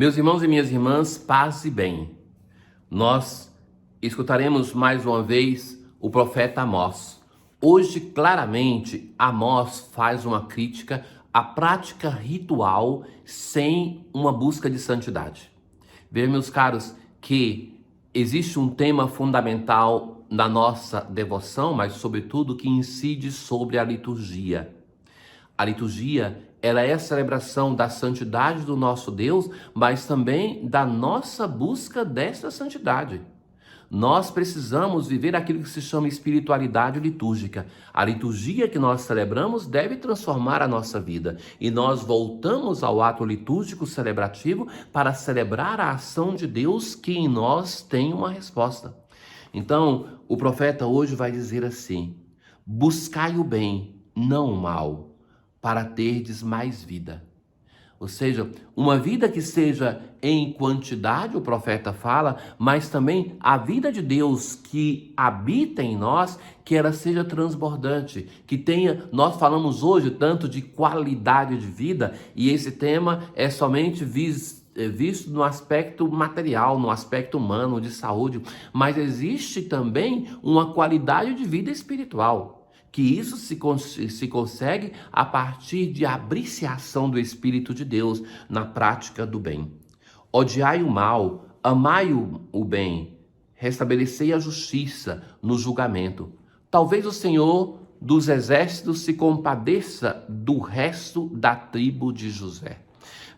Meus irmãos e minhas irmãs, paz e bem. Nós escutaremos mais uma vez o profeta Amós. Hoje, claramente, Amós faz uma crítica à prática ritual sem uma busca de santidade. Vejam, meus caros, que existe um tema fundamental na nossa devoção, mas sobretudo que incide sobre a liturgia. A liturgia, ela é a celebração da santidade do nosso Deus, mas também da nossa busca dessa santidade. Nós precisamos viver aquilo que se chama espiritualidade litúrgica. A liturgia que nós celebramos deve transformar a nossa vida. E nós voltamos ao ato litúrgico celebrativo para celebrar a ação de Deus que em nós tem uma resposta. Então, o profeta hoje vai dizer assim: buscai o bem, não o mal, para terdes mais vida. Ou seja, uma vida que seja em quantidade, o profeta fala, mas também a vida de Deus que habita em nós, que ela seja transbordante, que tenha, nós falamos hoje tanto de qualidade de vida, e esse tema é somente visto no aspecto material, no aspecto humano, de saúde, mas existe também uma qualidade de vida espiritual. Que isso se consegue a partir de apreciação do Espírito de Deus na prática do bem. Odiai o mal, amai o bem, restabelecei a justiça no julgamento. Talvez o Senhor dos exércitos se compadeça do resto da tribo de José.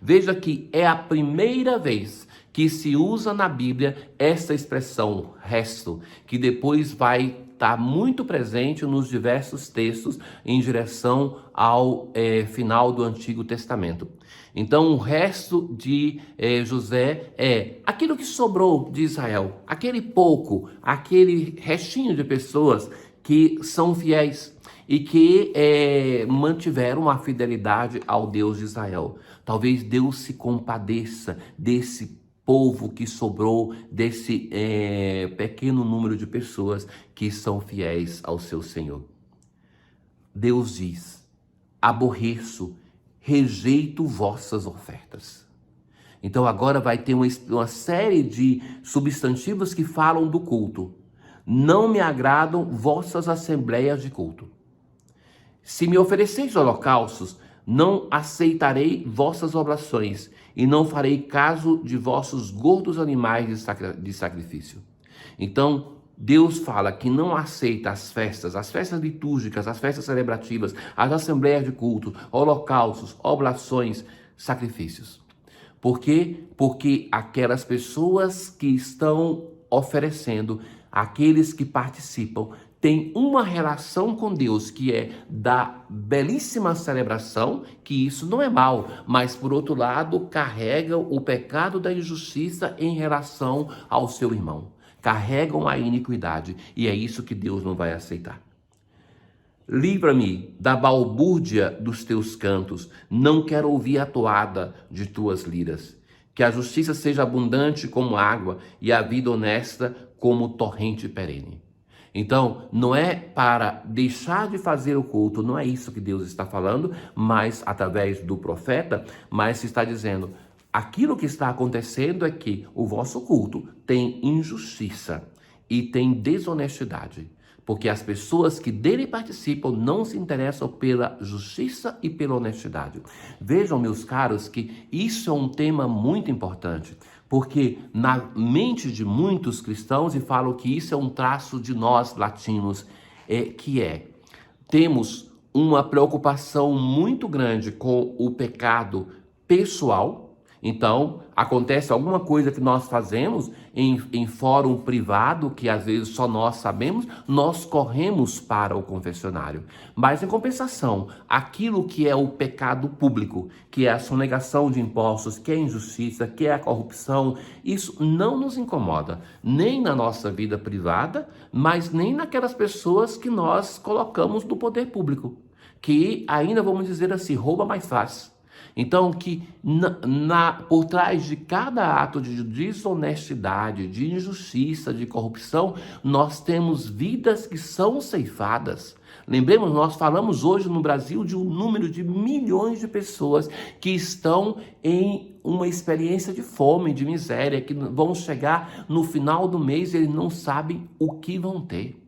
Veja que é a primeira vez que se usa na Bíblia essa expressão resto, que depois vai estar muito presente nos diversos textos em direção ao final do Antigo Testamento. Então, o resto de José é aquilo que sobrou de Israel, aquele pouco, aquele restinho de pessoas que são fiéis e que mantiveram a fidelidade ao Deus de Israel. Talvez Deus se compadeça desse povo que sobrou, desse pequeno número de pessoas que são fiéis ao seu Senhor. Deus diz: aborreço, rejeito vossas ofertas. Então agora vai ter uma série de substantivos que falam do culto. Não me agradam vossas assembleias de culto. Se me ofereceis holocaustos, não aceitarei vossas oblações, e não farei caso de vossos gordos animais de sacrifício. Então, Deus fala que não aceita as festas litúrgicas, as festas celebrativas, as assembleias de culto, holocaustos, oblações, sacrifícios. Por quê? Porque aquelas pessoas que estão oferecendo, aqueles que participam, tem uma relação com Deus que é da belíssima celebração, que isso não é mal, mas por outro lado carregam o pecado da injustiça em relação ao seu irmão. Carregam a iniquidade e é isso que Deus não vai aceitar. Livra-me da balbúrdia dos teus cantos, não quero ouvir a toada de tuas liras. Que a justiça seja abundante como água e a vida honesta como torrente perene. Então, não é para deixar de fazer o culto, não é isso que Deus está falando, mas através do profeta, mas se está dizendo, aquilo que está acontecendo é que o vosso culto tem injustiça e tem desonestidade, porque as pessoas que dele participam não se interessam pela justiça e pela honestidade. Vejam, meus caros, que isso é um tema muito importante, porque na mente de muitos cristãos, e falo que isso é um traço de nós latinos, temos uma preocupação muito grande com o pecado pessoal. Então, acontece alguma coisa que nós fazemos em fórum privado, que às vezes só nós sabemos, nós corremos para o confessionário. Mas, em compensação, aquilo que é o pecado público, que é a sonegação de impostos, que é a injustiça, que é a corrupção, isso não nos incomoda, nem na nossa vida privada, mas nem naquelas pessoas que nós colocamos no poder público, que ainda, vamos dizer assim, rouba mais fácil. Então, que por trás de cada ato de desonestidade, de injustiça, de corrupção, nós temos vidas que são ceifadas. Lembremos, nós falamos hoje no Brasil de um número de milhões de pessoas que estão em uma experiência de fome, de miséria, que vão chegar no final do mês e eles não sabem o que vão ter.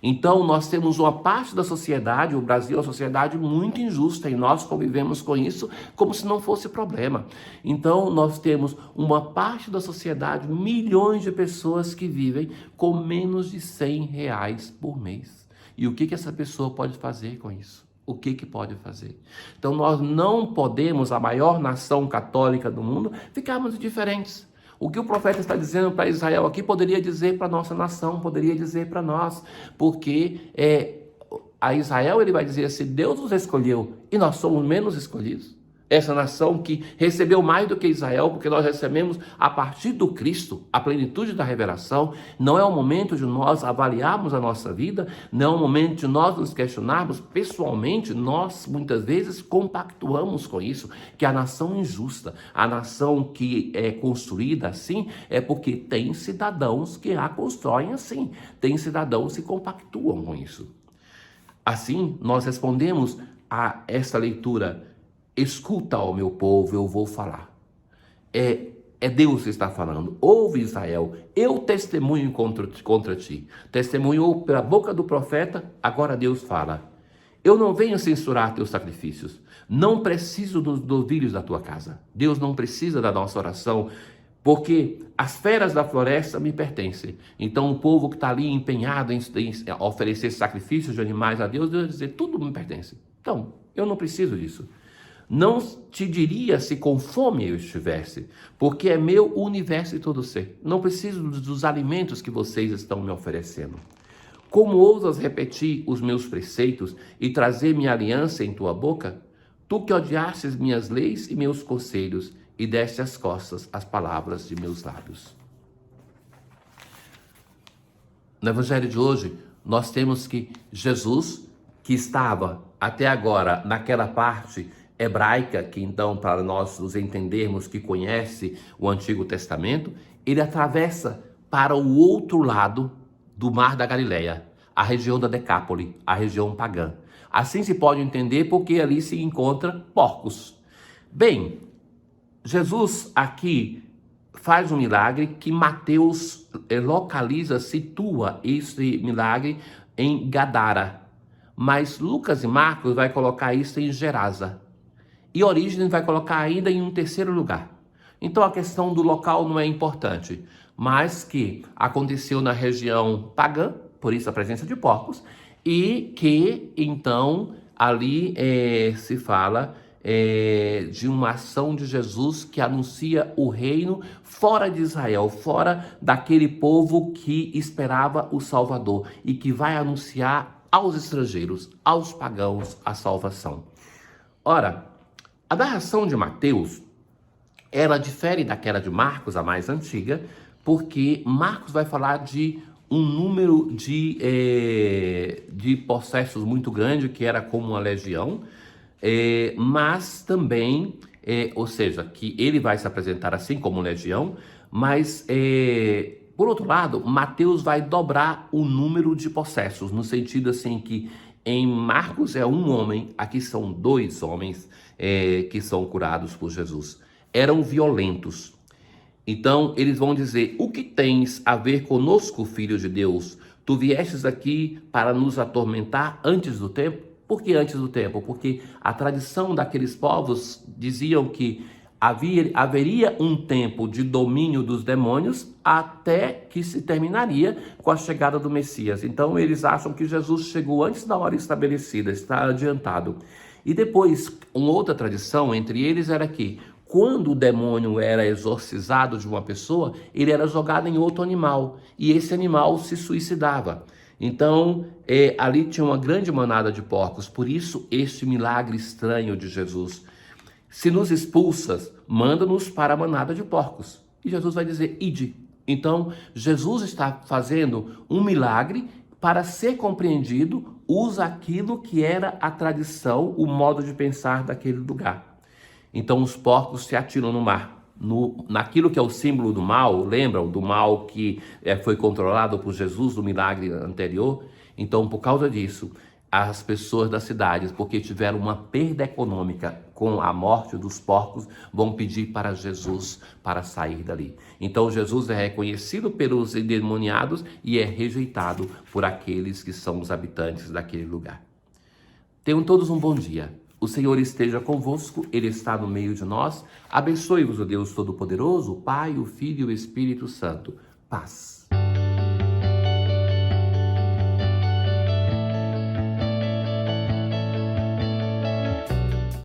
Então, nós temos uma parte da sociedade, o Brasil é uma sociedade muito injusta e nós convivemos com isso como se não fosse problema. Então, nós temos uma parte da sociedade, milhões de pessoas que vivem com menos de R$100 por mês. E o que essa pessoa pode fazer com isso? O que pode fazer? Então, nós não podemos, a maior nação católica do mundo, ficarmos diferentes. O que o profeta está dizendo para Israel aqui poderia dizer para a nossa nação, poderia dizer para nós, porque a Israel ele vai dizer assim, Deus nos escolheu e nós somos menos escolhidos. Essa nação que recebeu mais do que Israel, porque nós recebemos a partir do Cristo, a plenitude da revelação. Não é o momento de nós avaliarmos a nossa vida, não é o momento de nós nos questionarmos pessoalmente. Nós muitas vezes compactuamos com isso, que a nação injusta, a nação que é construída assim, é porque tem cidadãos que a constroem assim, tem cidadãos que compactuam com isso. Assim, nós respondemos a esta leitura: escuta, ó meu povo, eu vou falar. É Deus que está falando. Ouve, Israel, eu testemunho contra ti. Testemunhou pela boca do profeta, agora Deus fala. Eu não venho censurar teus sacrifícios. Não preciso dos novilhos da tua casa. Deus não precisa da nossa oração, porque as feras da floresta me pertencem. Então o povo que está ali empenhado em oferecer sacrifícios de animais a Deus, Deus vai dizer, tudo me pertence. Então, eu não preciso disso. Não te diria se com fome eu estivesse, porque é meu o universo e todo ser. Não preciso dos alimentos que vocês estão me oferecendo. Como ousas repetir os meus preceitos e trazer minha aliança em tua boca? Tu que odiastes minhas leis e meus conselhos e deste as costas às palavras de meus lábios. No evangelho de hoje, nós temos que Jesus, que estava até agora naquela parte hebraica, que então para nós nos entendermos que conhece o Antigo Testamento, ele atravessa para o outro lado do Mar da Galileia, a região da Decápole, a região pagã. Assim se pode entender porque ali se encontra porcos. Bem, Jesus aqui faz um milagre que Mateus localiza, situa esse milagre em Gadara, mas Lucas e Marcos vai colocar isso em Gerasa. E Orígenes vai colocar ainda em um terceiro lugar. Então a questão do local não é importante, mas que aconteceu na região pagã, por isso a presença de porcos, e que então ali se fala de uma ação de Jesus que anuncia o reino fora de Israel, fora daquele povo que esperava o Salvador e que vai anunciar aos estrangeiros, aos pagãos, a salvação. Ora, a narração de Mateus, ela difere daquela de Marcos, a mais antiga, porque Marcos vai falar de um número de possessos muito grande, que era como uma legião, mas também, ou seja, que ele vai se apresentar assim como legião, mas, por outro lado, Mateus vai dobrar o número de possessos, no sentido assim que em Marcos é um homem, aqui são 2 homens que são curados por Jesus. Eram violentos. Então eles vão dizer, o que tens a ver conosco, filho de Deus? Tu viestes aqui para nos atormentar antes do tempo? Por que antes do tempo? Porque a tradição daqueles povos diziam que haveria um tempo de domínio dos demônios até que se terminaria com a chegada do Messias. Então eles acham que Jesus chegou antes da hora estabelecida, está adiantado. E depois, uma outra tradição entre eles era que quando o demônio era exorcizado de uma pessoa, ele era jogado em outro animal e esse animal se suicidava. Então, ali tinha uma grande manada de porcos, por isso este milagre estranho de Jesus. Se nos expulsas, manda-nos para a manada de porcos. E Jesus vai dizer, ide. Então, Jesus está fazendo um milagre para ser compreendido, usa aquilo que era a tradição, o modo de pensar daquele lugar. Então, os porcos se atiram no mar. Naquilo que é o símbolo do mal, lembram do mal que foi controlado por Jesus no milagre anterior? Então, por causa disso, as pessoas das cidades, porque tiveram uma perda econômica com a morte dos porcos, vão pedir para Jesus para sair dali. Então Jesus é reconhecido pelos endemoniados e é rejeitado por aqueles que são os habitantes daquele lugar. Tenham todos um bom dia. O Senhor esteja convosco, Ele está no meio de nós. Abençoe-vos o Deus Todo-Poderoso, o Pai, o Filho e o Espírito Santo. Paz.